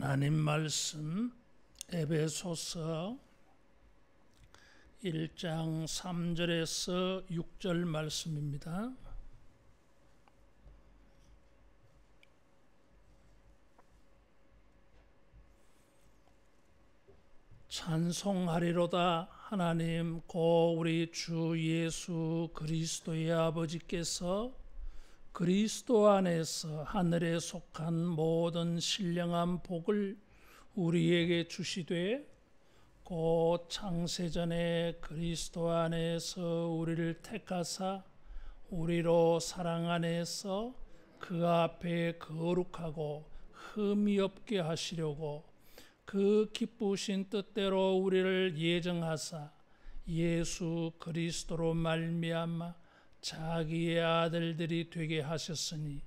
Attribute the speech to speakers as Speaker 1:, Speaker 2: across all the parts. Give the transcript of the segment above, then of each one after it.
Speaker 1: 하나님 말씀 에베소서 1장 3절에서 6절 말씀입니다. 찬송하리로다. 하나님 고 우리 주 예수 그리스도의 아버지께서 그리스도 안에서 하늘에 속한 모든 신령한 복을 우리에게 주시되 곧 창세전에 그리스도 안에서 우리를 택하사 우리로 사랑 안에서 그 앞에 거룩하고 흠이 없게 하시려고 그 기쁘신 뜻대로 우리를 예정하사 예수 그리스도로 말미암아 자기의 아들들이 되게 하셨으니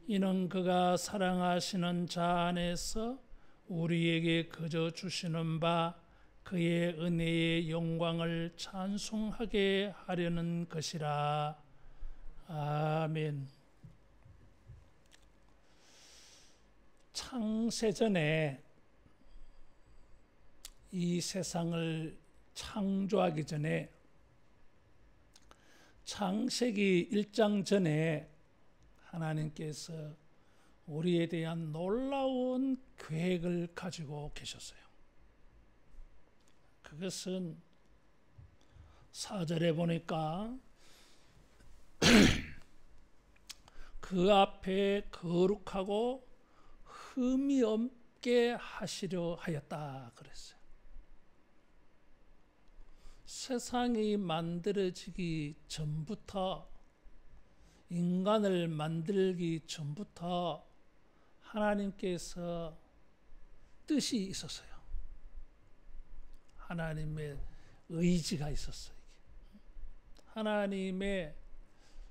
Speaker 1: 이는 그가 사랑하시는 자 안에서 우리에게 거저 주시는 바 그의 은혜의 영광을 찬송하게 하려는 것이라. 아멘. 창세전에 이 세상을 창조하기 전에 창세기 1장 전에 하나님께서 우리에 대한 놀라운 계획을 가지고 계셨어요. 그것은 4절에 보니까 그 앞에 거룩하고 흠이 없게 하시려 하였다 그랬어요. 세상이 만들어지기 전부터, 인간을 만들기 전부터 하나님께서 뜻이 있었어요. 하나님의 의지가 있었어요. 하나님의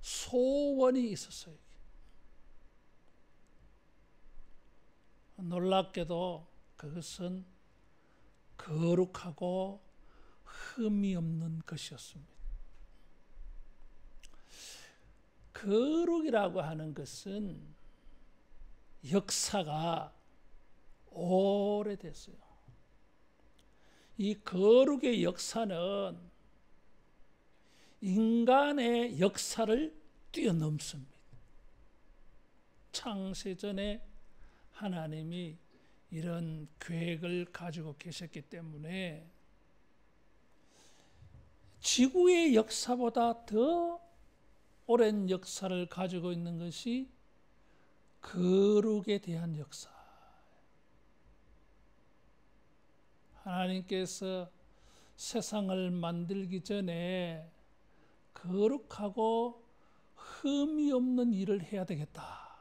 Speaker 1: 소원이 있었어요. 놀랍게도 그것은 거룩하고 흠이 없는 것이었습니다. 거룩이라고 하는 것은 역사가 오래됐어요. 이 거룩의 역사는 인간의 역사를 뛰어넘습니다. 창세전에 하나님이 이런 계획을 가지고 계셨기 때문에 지구의 역사보다 더 오랜 역사를 가지고 있는 것이 거룩에 대한 역사. 하나님께서 세상을 만들기 전에 거룩하고 흠이 없는 일을 해야 되겠다.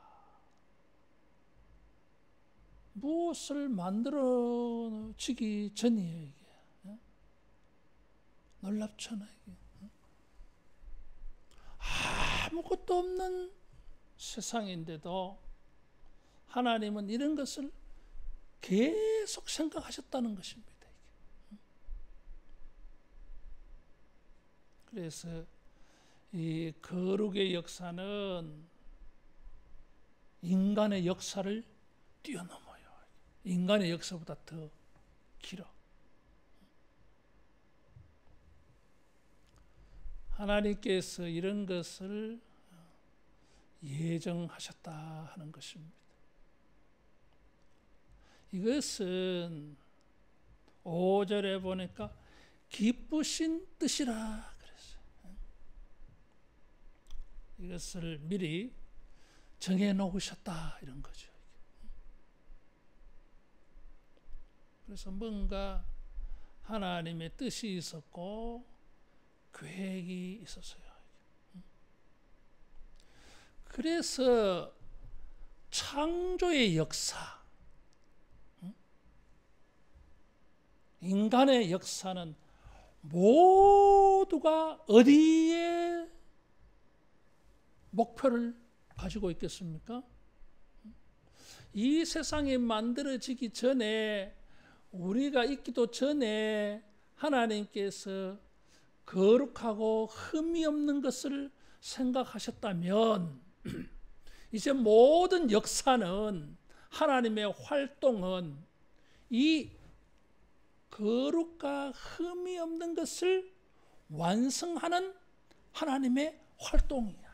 Speaker 1: 무엇을 만들어지기 전이에요, 이게. 놀랍잖아요. 아무것도 없는 세상인데도 하나님은 이런 것을 계속 생각하셨다는 것입니다. 그래서 이 거룩의 역사는 인간의 역사를 뛰어넘어요. 인간의 역사보다 더 길어. 하나님께서 이런 것을 예정하셨다 하는 것입니다. 이것은 5절에 보니까 기쁘신 뜻이라 그랬어요. 이것을 미리 정해 놓으셨다 이런 거죠. 그래서 뭔가 하나님의 뜻이 있었고 계획이 있었어요. 그래서 창조의 역사, 인간의 역사는 모두가 어디에 목표를 가지고 있겠습니까? 이 세상이 만들어지기 전에, 우리가 있기도 전에 하나님께서 거룩하고 흠이 없는 것을 생각하셨다면 이제 모든 역사는 하나님의 활동은 이 거룩과 흠이 없는 것을 완성하는 하나님의 활동이야.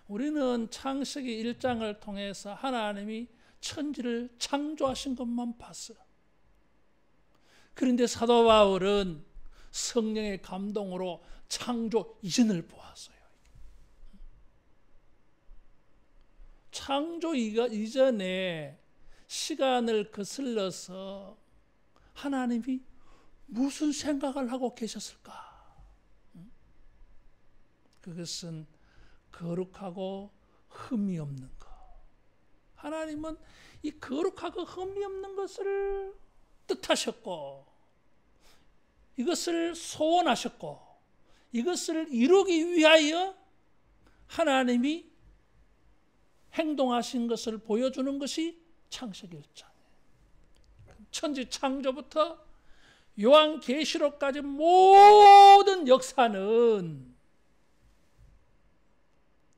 Speaker 1: 우리는 창세기 1장을 통해서 하나님이 천지를 창조하신 것만 봤어요. 그런데 사도 바울은 성령의 감동으로 창조 이전을 보았어요. 창조 이전에 시간을 거슬러서 하나님이 무슨 생각을 하고 계셨을까? 그것은 거룩하고 흠이 없는 것. 하나님은 이 거룩하고 흠이 없는 것을 뜻하셨고, 이것을 소원하셨고, 이것을 이루기 위하여 하나님이 행동하신 것을 보여주는 것이 창세기 1장. 천지 창조부터 요한계시록까지 모든 역사는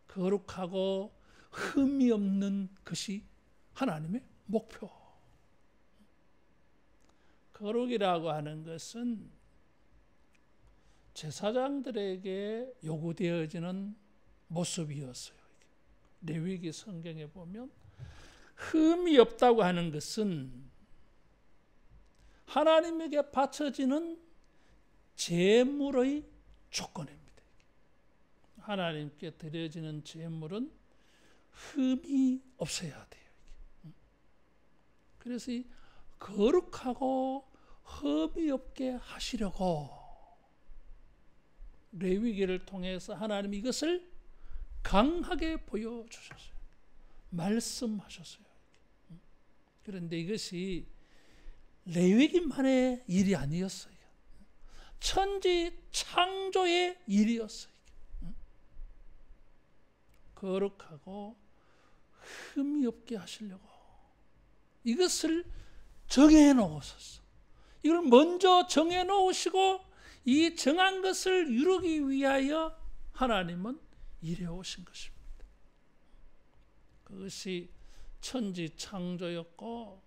Speaker 1: 거룩하고 흠이 없는 것이 하나님의 목표. 거룩이라고 하는 것은 제사장들에게 요구되어지는 모습이었어요. 레위기 성경에 보면 흠이 없다고 하는 것은 하나님에게 바쳐지는 제물의 조건입니다. 하나님께 드려지는 제물은 흠이 없어야 돼요. 그래서 이 거룩하고 흠이 없게 하시려고 레위기를 통해서 하나님이 이것을 강하게 보여주셨어요. 말씀하셨어요. 그런데 이것이 레위기만의 일이 아니었어요. 천지 창조의 일이었어요. 거룩하고 흠이 없게 하시려고 이것을 정해 놓으셨어. 이걸 먼저 정해 놓으시고 이 정한 것을 이루기 위하여 하나님은 일해 오신 것입니다. 그것이 천지 창조였고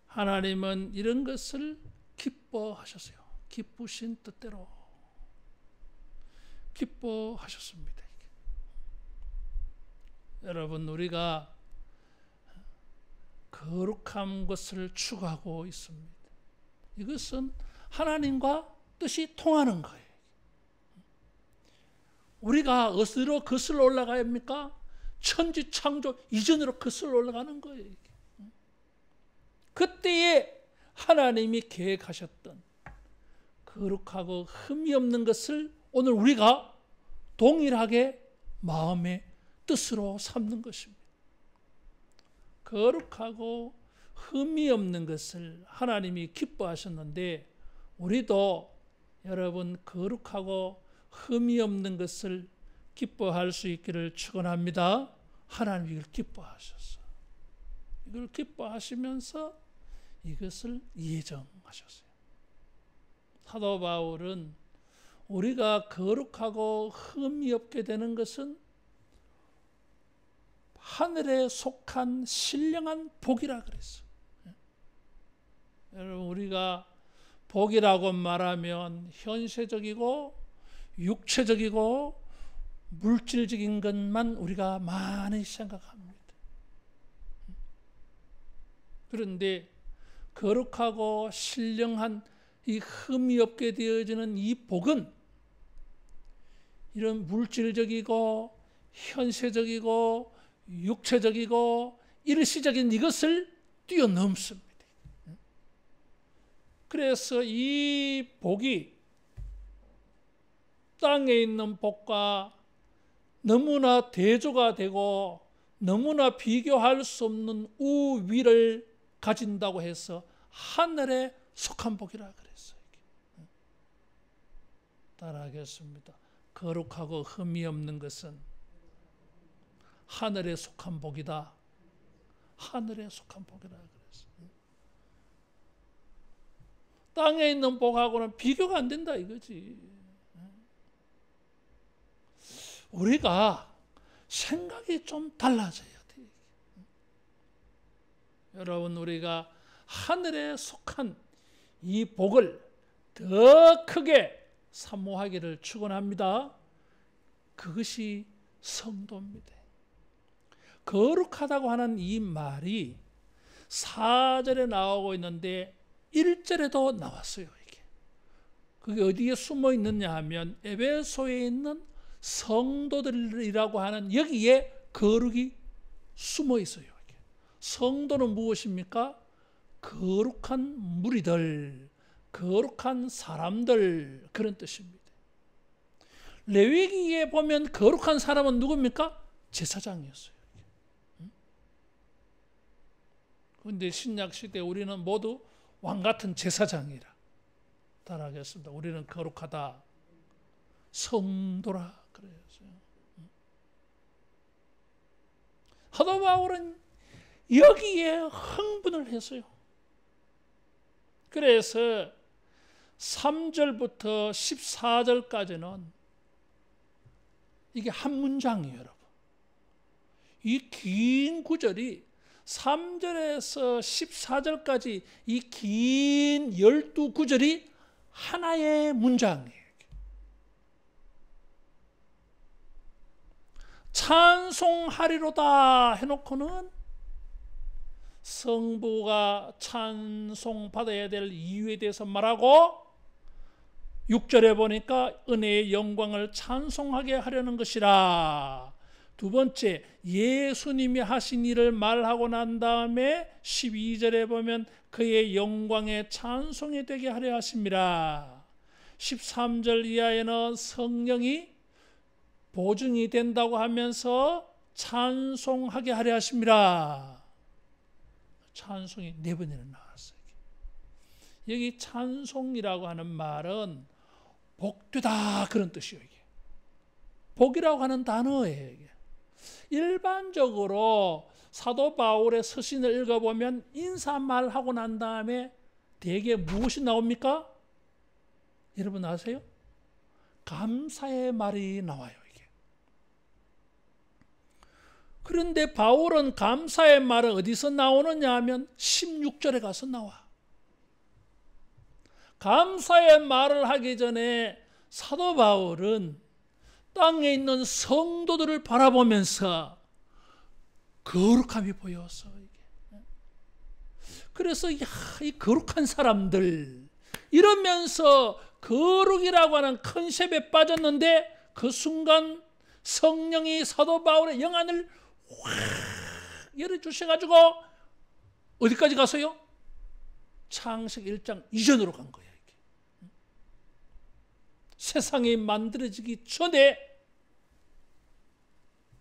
Speaker 1: 하나님은 이런 것을 기뻐하셨어요. 기쁘신 뜻대로 기뻐하셨습니다. 여러분, 우리가 거룩한 것을 추구하고 있습니다. 이것은 하나님과 뜻이 통하는 거예요. 우리가 어디로 거슬러 올라가야 합니까? 천지 창조 이전으로 거슬러 올라가는 거예요. 그때에 하나님이 계획하셨던 거룩하고 흠이 없는 것을 오늘 우리가 동일하게 마음의 뜻으로 삼는 것입니다. 거룩하고 흠이 없는 것을 하나님이 기뻐하셨는데 우리도 여러분 거룩하고 흠이 없는 것을 기뻐할 수 있기를 축원합니다. 하나님이 이걸 기뻐하셨어. 이걸 기뻐하시면서 이것을 예정하셨어요. 사도 바울은 우리가 거룩하고 흠이 없게 되는 것은 하늘에 속한 신령한 복이라 그랬어요. 여러분, 우리가 복이라고 말하면 현세적이고 육체적이고 물질적인 것만 우리가 많이 생각합니다. 그런데 거룩하고 신령한 이 흠이 없게 되어지는 이 복은 이런 물질적이고 현세적이고 육체적이고 일시적인 이것을 뛰어넘습니다. 그래서 이 복이 땅에 있는 복과 너무나 대조가 되고 너무나 비교할 수 없는 우위를 가진다고 해서 하늘에 속한 복이라 그랬어요. 따라하겠습니다. 거룩하고 흠이 없는 것은 하늘에 속한 복이다. 하늘에 속한 복이라 그랬어요. 땅에 있는 복하고는 비교가 안 된다 이거지. 우리가 생각이 좀 달라져야 돼. 여러분, 우리가 하늘에 속한 이 복을 더 크게 사모하기를 축원합니다. 그것이 성도입니다. 거룩하다고 하는 이 말이 4절에 나오고 있는데 1절에도 나왔어요. 그게 어디에 숨어 있느냐 하면 에베소에 있는 성도들이라고 하는 여기에 거룩이 숨어 있어요. 성도는 무엇입니까? 거룩한 무리들, 거룩한 사람들, 그런 뜻입니다. 레위기에 보면 거룩한 사람은 누굽니까? 제사장이었어요. 그런데 신약 시대에 우리는 모두 왕 같은 제사장이라 따라하겠습니다. 우리는 거룩하다, 성도라 그래요. 사도 바울은 여기에 흥분을 했어요. 그래서 3절부터 14절까지는 이게 한 문장이에요, 여러분. 이 긴 구절이 3절에서 14절까지 이 긴 12구절이 하나의 문장이에요. 찬송하리로다 해놓고는 성부가 찬송받아야 될 이유에 대해서 말하고 6절에 보니까 은혜의 영광을 찬송하게 하려는 것이라. 두 번째, 예수님이 하신 일을 말하고 난 다음에 12절에 보면 그의 영광의 찬송이 되게 하려 하심이라. 13절 이하에는 성령이 보증이 된다고 하면서 찬송하게 하려 하심이라. 찬송이 4번이나 나왔어요. 여기 찬송이라고 하는 말은 복되다 그런 뜻이에요. 이게. 복이라고 하는 단어예요. 이게. 일반적으로 사도 바울의 서신을 읽어보면 인사말하고 난 다음에 대개 무엇이 나옵니까? 여러분 아세요? 감사의 말이 나와요. 이게. 그런데 바울은 감사의 말은 어디서 나오느냐 하면 16절에 가서 나와. 감사의 말을 하기 전에 사도 바울은 땅에 있는 성도들을 바라보면서 거룩함이 보였어. 그래서 이 거룩한 사람들 이러면서 거룩이라고 하는 컨셉에 빠졌는데 그 순간 성령이 사도 바울의 영안을 확 열어주셔가지고 어디까지 가서요? 창세기 1장 이전으로 간 거예요. 세상이 만들어지기 전에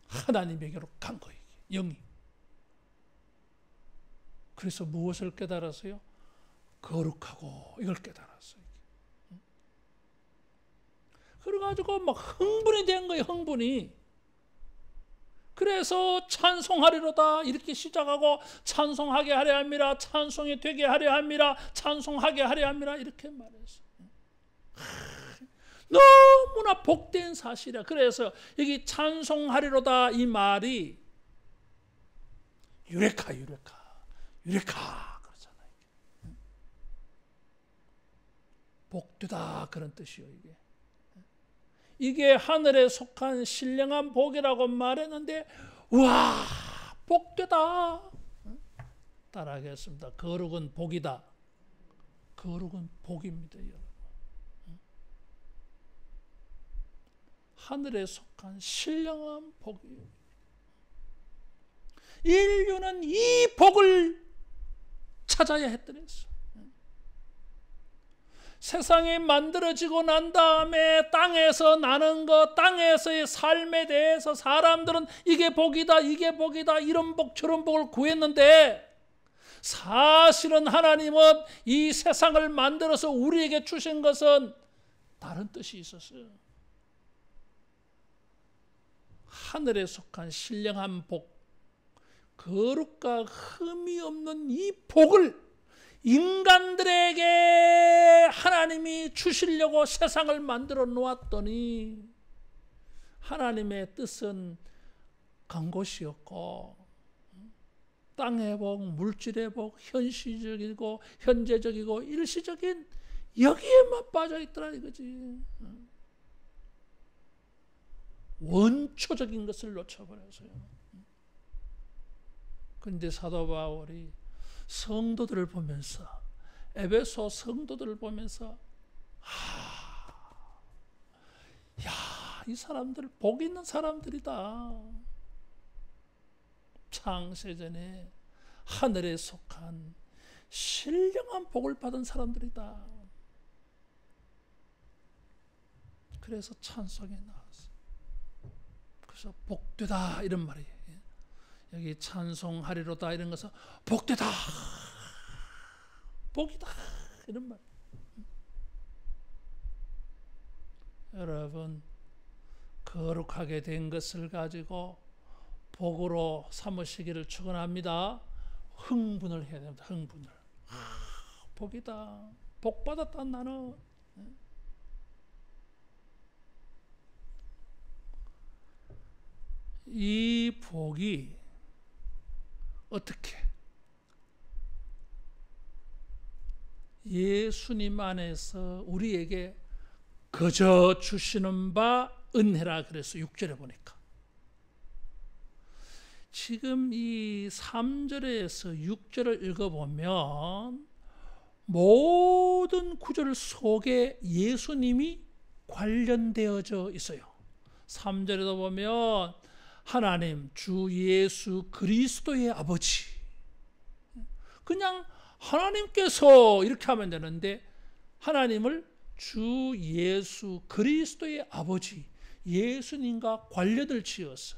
Speaker 1: 하나님에게로 간 거예요. 영이. 그래서 무엇을 깨달았어요? 거룩하고 이걸 깨달았어요. 그래가지고 막 흥분이 된 거예요. 흥분이. 그래서 찬송하리로다 이렇게 시작하고 찬송하게 하려 함이라, 찬송이 되게 하려 함이라, 찬송하게 하려 함이라 이렇게 말했어요. 너무나 복된 사실이야. 그래서 여기 찬송하리로다 이 말이 유레카 그러잖아요. 복되다 그런 뜻이요. 이게 하늘에 속한 신령한 복이라고 말했는데 와 복되다. 따라하겠습니다. 거룩은 복이다. 거룩은 복입니다. 여러분. 하늘에 속한 신령한 복이에요. 인류는 이 복을 찾아야 했더랬어. 세상이 만들어지고 난 다음에 땅에서 나는 것, 땅에서의 삶에 대해서 사람들은 이게 복이다, 이게 복이다, 이런 복, 저런 복을 구했는데 사실은 하나님은 이 세상을 만들어서 우리에게 주신 것은 다른 뜻이 있었어요. 하늘에 속한 신령한 복, 거룩과 흠이 없는 이 복을 인간들에게 하나님이 주시려고 세상을 만들어 놓았더니 하나님의 뜻은 간 곳이었고, 땅의 복, 물질의 복, 현실적이고 현재적이고 일시적인 여기에만 빠져 있더라 이거지. 원초적인 것을 놓쳐버렸어요. 그런데 사도 바울이 성도들을 보면서, 에베소 성도들을 보면서, 이 사람들 복 있는 사람들이다. 창세전에 하늘에 속한 신령한 복을 받은 사람들이다. 그래서 찬송에 나왔어요. 그래서 복되다 이런 말이에요. 여기 찬송하리로다 이런 것은 복되다, 복이다 이런 말. 여러분, 거룩하게 된 것을 가지고 복으로 삼으시기를 축원합니다. 흥분을 해야 됩니다. 흥분을. 복이다, 복 받았다 나는. 이 복이 어떻게 예수님 안에서 우리에게 거저 주시는 바 은혜라 그래서 6절에 보니까, 지금 이 3절에서 6절을 읽어보면 모든 구절 속에 예수님이 관련되어져 있어요. 3절에도 보면 하나님 주 예수 그리스도의 아버지, 그냥 하나님께서 이렇게 하면 되는데 하나님을 주 예수 그리스도의 아버지, 예수님과 관련을 지어서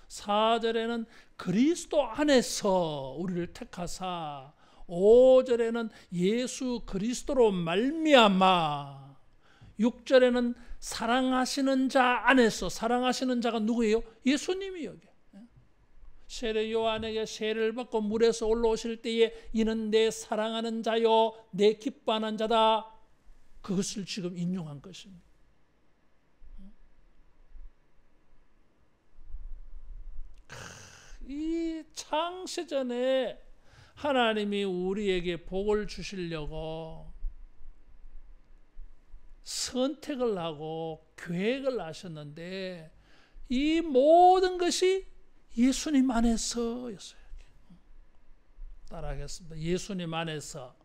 Speaker 1: 4절에는 그리스도 안에서 우리를 택하사, 5절에는 예수 그리스도로 말미암아, 6절에는 사랑하시는 자 안에서, 사랑하시는 자가 누구예요? 예수님이요. 세례 요한에게 세례를 받고 물에서 올라오실 때에 이는 내 사랑하는 자요 내 기뻐하는 자다, 그것을 지금 인용한 것입니다. 이 창세전에 하나님이 우리에게 복을 주시려고 선택을 하고 계획을 하셨는데, 이 모든 것이 예수님 안에서였어요. 따라하겠습니다. 예수님 안에서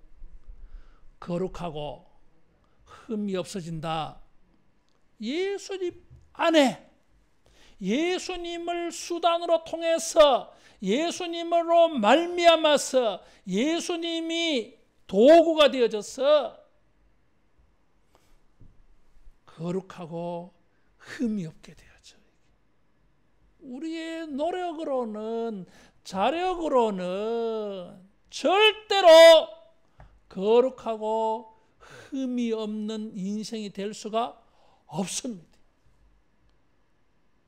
Speaker 1: 거룩하고 흠이 없어진다. 예수님 안에, 예수님을 수단으로 통해서, 예수님으로 말미암아서, 예수님이 도구가 되어져서 거룩하고 흠이 없게 되어져. 우리의 노력으로는, 자력으로는 절대로 거룩하고 흠이 없는 인생이 될 수가 없습니다.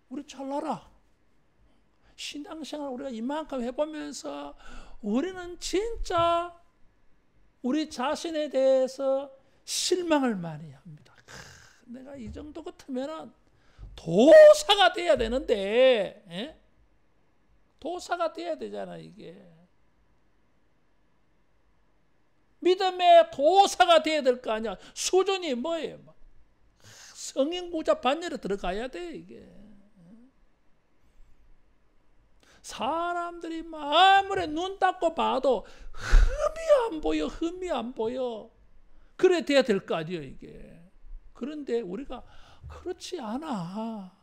Speaker 1: 우리 잘나라. 신앙생활 우리가 이만큼 해보면서 우리는 진짜 우리 자신에 대해서 실망을 많이 합니다. 내가 이 정도 같으면 도사가 돼야 되는데, 도사가 돼야 되잖아. 이게 믿음의 도사가 돼야 될 거 아니야. 수준이 뭐예요? 성인구자 반열에 들어가야 돼. 이게 사람들이 아무리 눈 닫고 봐도 흠이 안 보여. 흠이 안 보여. 그래 돼야 될 거 아니에요. 이게. 그런데 우리가 그렇지 않아.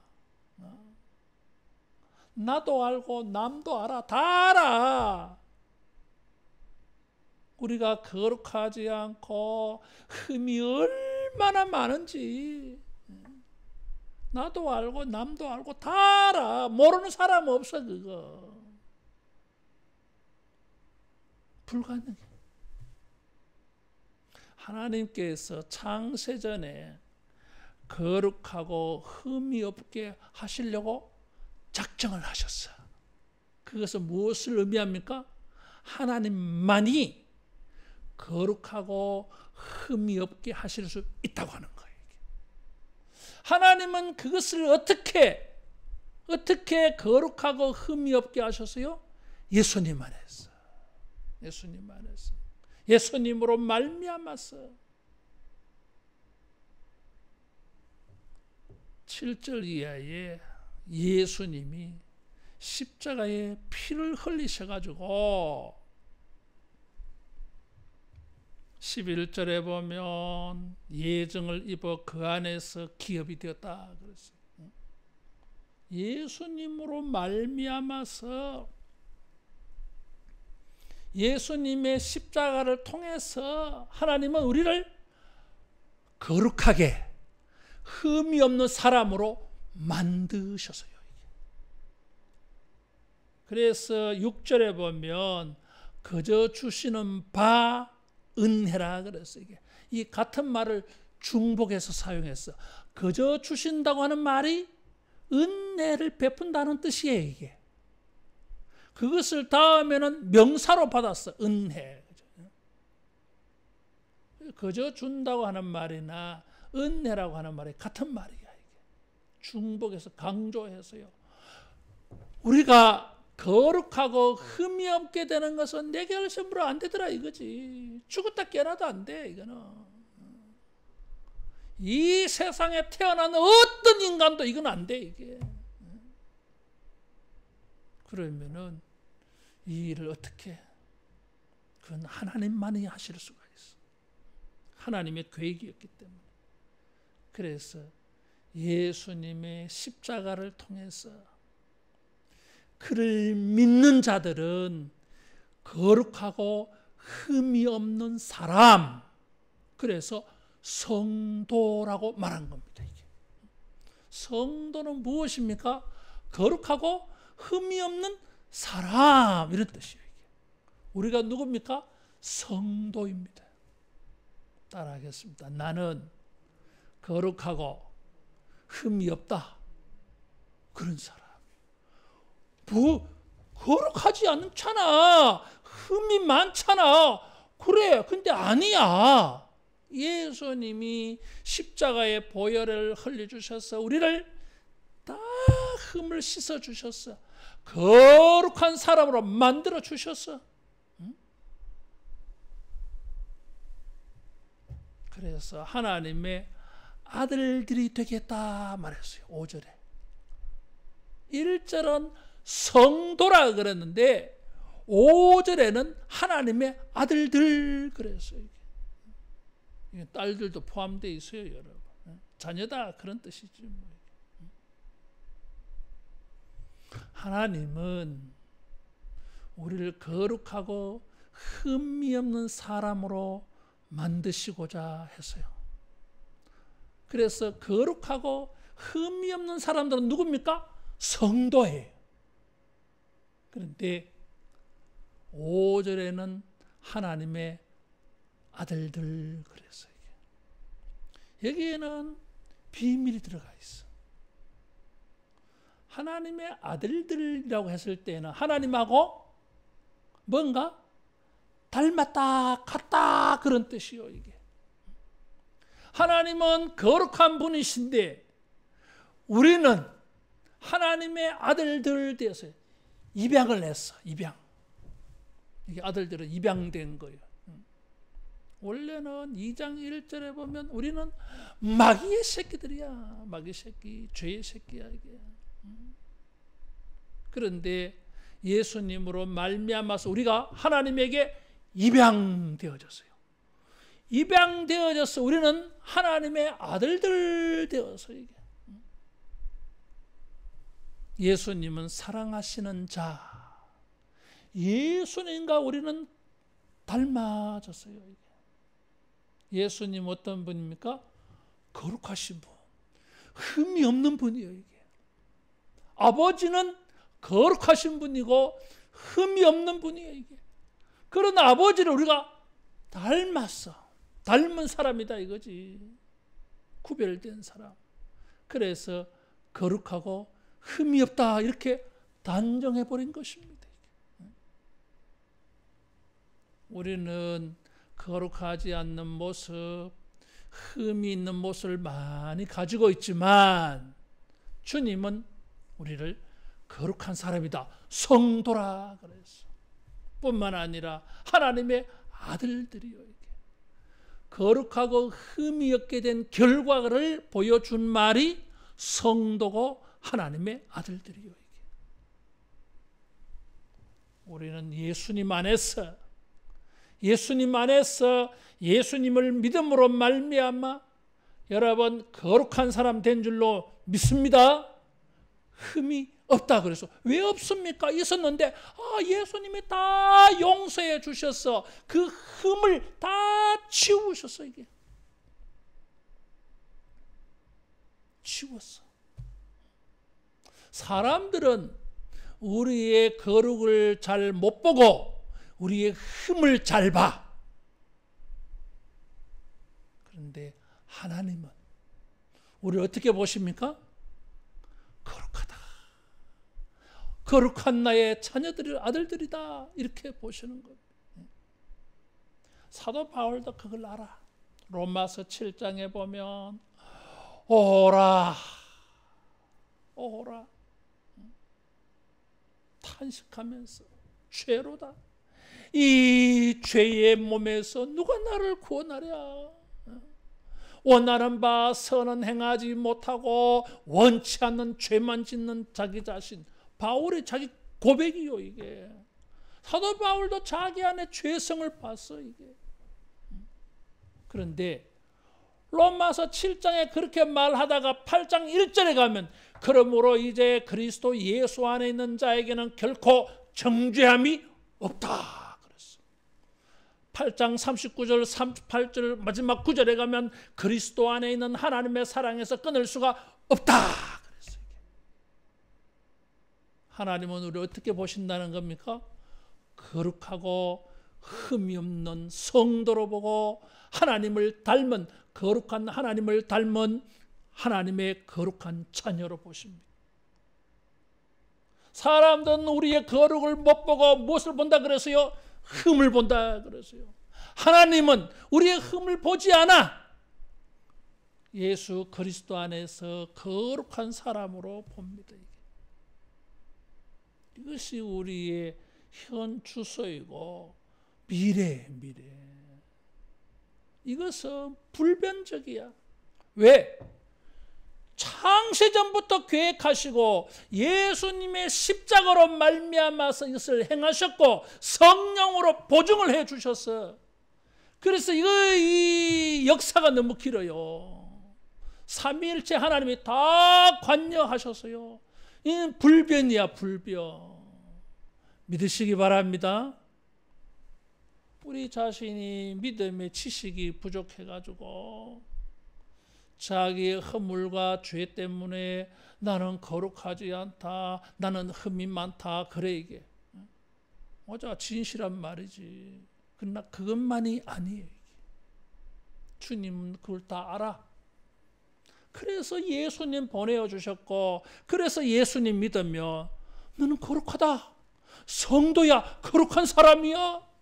Speaker 1: 나도 알고 남도 알아. 다 알아. 우리가 거룩하지 않고 흠이 얼마나 많은지 나도 알고 남도 알고 다 알아. 모르는 사람 없어. 그거 불가능해. 하나님께서 창세전에 거룩하고 흠이 없게 하시려고 작정을 하셨어. 그것은 무엇을 의미합니까? 하나님만이 거룩하고 흠이 없게 하실 수 있다고 하는 거예요. 하나님은 그것을 어떻게 어떻게 거룩하고 흠이 없게 하셨어요? 예수님 안에서. 예수님 안에서. 예수님으로 말미암아서. 7절 이하에 예수님이 십자가에 피를 흘리셔가지고 11절에 보면 예정을 입어 그 안에서 기업이 되었다 그랬어요. 예수님으로 말미암아서 예수님의 십자가를 통해서 하나님은 우리를 거룩하게 흠이 없는 사람으로 만드셨어요. 그래서 6절에 보면 그저 주시는 바 은혜라 그랬어요. 이 같은 말을 중복해서 사용했어. 그저 주신다고 하는 말이 은혜를 베푼다는 뜻이에요. 이게. 그것을 다음에는 명사로 받았어. 은혜. 그저 준다고 하는 말이나 은혜라고 하는 말이 같은 말이야. 이게. 중복해서 강조해서요. 우리가 거룩하고 흠이 없게 되는 것은 내 결심으로 안 되더라 이거지. 죽었다 깨어나도 안 돼. 이거는 이 세상에 태어난 어떤 인간도 이건 안 돼. 이게. 그러면은 이 일을 어떻게? 그건 하나님만이 하실 수가 있어. 하나님의 계획이었기 때문에. 그래서 예수님의 십자가를 통해서 그를 믿는 자들은 거룩하고 흠이 없는 사람, 그래서 성도라고 말한 겁니다. 이게. 성도는 무엇입니까? 거룩하고 흠이 없는 사람, 이런 뜻이에요. 이게. 우리가 누굽니까? 성도입니다. 따라하겠습니다. 나는 거룩하고 흠이 없다. 그런 사람. 거룩하지 않잖아. 흠이 많잖아. 그래. 근데 아니야. 예수님이 십자가의 보혈을 흘려주셔서 우리를 다 흠을 씻어주셨어. 거룩한 사람으로 만들어주셨어. 응? 그래서 하나님의 아들들이 되겠다 말했어요. 5절에. 1절은 성도라 그랬는데 5절에는 하나님의 아들들 그랬어요. 이게 딸들도 포함되어 있어요, 여러분. 자녀다 그런 뜻이지. 하나님은 우리를 거룩하고 흠이 없는 사람으로 만드시고자 했어요. 그래서 거룩하고 흠이 없는 사람들은 누굽니까? 성도예요. 그런데 5절에는 하나님의 아들들 그랬어요. 여기에는 비밀이 들어가 있어. 하나님의 아들들이라고 했을 때는 하나님하고 뭔가 닮았다 같다 그런 뜻이요. 이게. 하나님은 거룩한 분이신데 우리는 하나님의 아들들 되어서 입양을 했어. 입양. 이게 아들들은 입양된 거예요. 원래는 2장 1절에 보면 우리는 마귀의 새끼들이야. 마귀 새끼, 죄의 새끼야 이게. 그런데 예수님으로 말미암아서 우리가 하나님에게 입양되어졌어요. 입양되어져서 우리는 하나님의 아들들 되어서 이게. 예수님은 사랑하시는 자. 예수님과 우리는 닮아졌어요. 이게. 예수님 어떤 분입니까? 거룩하신 분. 흠이 없는 분이에요. 이게. 아버지는 거룩하신 분이고 흠이 없는 분이에요. 이게. 그런 아버지를 우리가 닮았어. 닮은 사람이다 이거지. 구별된 사람. 그래서 거룩하고 흠이 없다 이렇게 단정해버린 것입니다. 우리는 거룩하지 않는 모습, 흠이 있는 모습을 많이 가지고 있지만 주님은 우리를 거룩한 사람이다, 성도라 그랬어. 뿐만 아니라 하나님의 아들들이요. 이게 거룩하고 흠이 없게 된 결과를 보여준 말이 성도고 하나님의 아들들이요. 이게 우리는 예수님 안에서 예수님을 믿음으로 말미암아 여러분 거룩한 사람 된 줄로 믿습니다. 흠이 없다 그래서 왜 없습니까? 있었는데 예수님이 다 용서해 주셨어. 그 흠을 다 치우셨어. 이게 치웠어. 사람들은 우리의 거룩을 잘 못 보고 우리의 흠을 잘 봐. 그런데 하나님은 우리를 어떻게 보십니까? 거룩하다. 거룩한 나의 자녀들이 아들들이다. 이렇게 보시는 겁니다. 사도 바울도 그걸 알아. 로마서 7장에 보면 오라 탄식하면서 죄로다. 이 죄의 몸에서 누가 나를 구원하랴. 원하는 바 선은 행하지 못하고 원치 않는 죄만 짓는 자기 자신. 바울의 자기 고백이요. 이게 사도 바울도 자기 안에 죄성을 봤어. 이게 그런데 로마서 7장에 그렇게 말하다가 8장 1절에 가면 그러므로 이제 그리스도 예수 안에 있는 자에게는 결코 정죄함이 없다 그랬어. 8장 39절 38절 마지막 9절에 가면 그리스도 안에 있는 하나님의 사랑에서 끊을 수가 없다 그랬어. 하나님은 우리를 어떻게 보신다는 겁니까? 거룩하고 흠이 없는 성도로 보고 하나님을 닮은 거룩한 하나님을 닮은 하나님의 거룩한 자녀로 보십니다. 사람들은 우리의 거룩을 못 보고 무엇을 본다 그랬어요? 흠을 본다 그랬어요. 하나님은 우리의 흠을 보지 않아. 예수 그리스도 안에서 거룩한 사람으로 봅니다. 이것이 우리의 현 주소이고 미래. 이것은 불변적이야. 왜? 창세전부터 계획하시고 예수님의 십자가로 말미암아서 이것을 행하셨고 성령으로 보증을 해 주셨어. 그래서 이 역사가 너무 길어요. 삼위일체 하나님이 다 관여하셨어요. 이 불변이야, 불변. 믿으시기 바랍니다. 우리 자신이 믿음의 지식이 부족해가지고 자기의 허물과 죄 때문에 나는 거룩하지 않다, 나는 흠이 많다, 그래 이게 맞아, 진실한 말이지. 그러나 그것만이 아니에요. 주님은 그걸 다 알아. 그래서 예수님 보내어 주셨고, 그래서 예수님 믿으면 너는 거룩하다, 성도야, 거룩한 사람이야.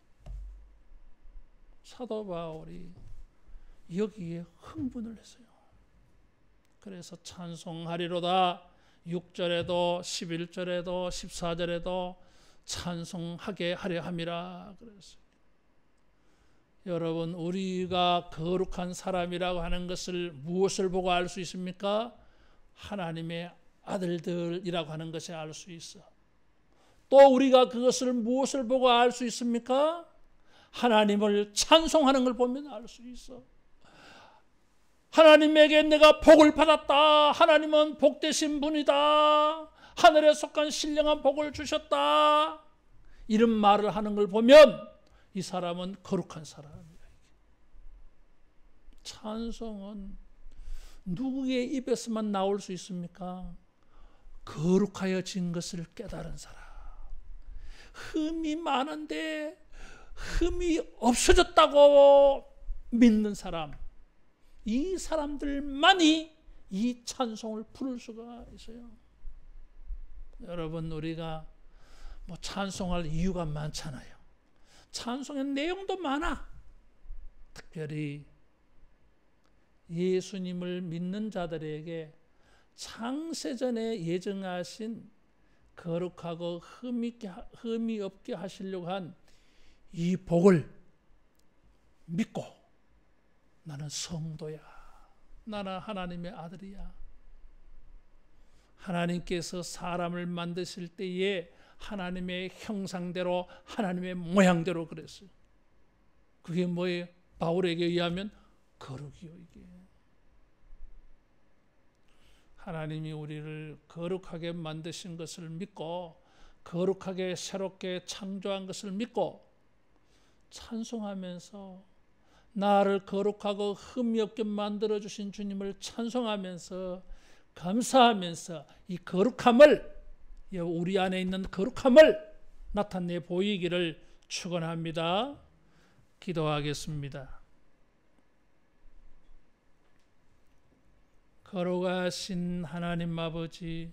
Speaker 1: 사도 바울이 여기에 흥분을 했어요. 그래서 찬송하리로다 6절에도 11절에도 14절에도 찬송하게 하려 함이라 그랬어요. 여러분, 우리가 거룩한 사람이라고 하는 것을 무엇을 보고 알 수 있습니까? 하나님의 아들들이라고 하는 것에 알 수 있어. 또 우리가 그것을 무엇을 보고 알 수 있습니까? 하나님을 찬송하는 걸 보면 알 수 있어. 하나님에게 내가 복을 받았다. 하나님은 복되신 분이다. 하늘에 속한 신령한 복을 주셨다. 이런 말을 하는 걸 보면 이 사람은 거룩한 사람이야. 찬송은 누구의 입에서만 나올 수 있습니까? 거룩하여진 것을 깨달은 사람. 흠이 많은데 흠이 없어졌다고 믿는 사람, 이 사람들만이 이 찬송을 부를 수가 있어요. 여러분, 우리가 찬송할 이유가 많잖아요. 찬송의 내용도 많아. 특별히 예수님을 믿는 자들에게 창세전에 예정하신 거룩하고 흠이 없게 하시려고 한 이 복을 믿고 나는 성도야. 나는 하나님의 아들이야. 하나님께서 사람을 만드실 때에 하나님의 형상대로 하나님의 모양대로 그랬어요. 그게 뭐예요? 바울에게 의하면 거룩이요 이게. 하나님이 우리를 거룩하게 만드신 것을 믿고 거룩하게 새롭게 창조한 것을 믿고 찬송하면서 나를 거룩하고 흠이 없게 만들어주신 주님을 찬송하면서 감사하면서 이 거룩함을, 우리 안에 있는 거룩함을 나타내 보이기를 축원합니다. 기도하겠습니다. 거룩하신 하나님 아버지,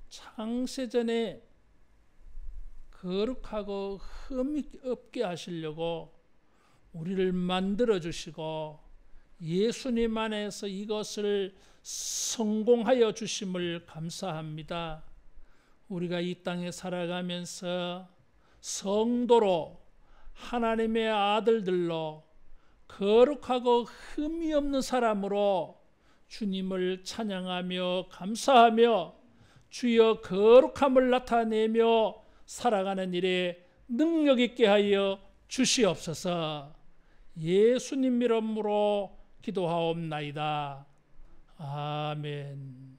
Speaker 1: 창세전에 거룩하고 흠이 없게 하시려고 우리를 만들어 주시고 예수님 안에서 이것을 성공하여 주심을 감사합니다. 우리가 이 땅에 살아가면서 성도로 하나님의 아들들로 거룩하고 흠이 없는 사람으로 주님을 찬양하며 감사하며 주여 거룩함을 나타내며 살아가는 일에 능력 있게 하여 주시옵소서. 예수님 이름으로 기도하옵나이다. 아멘.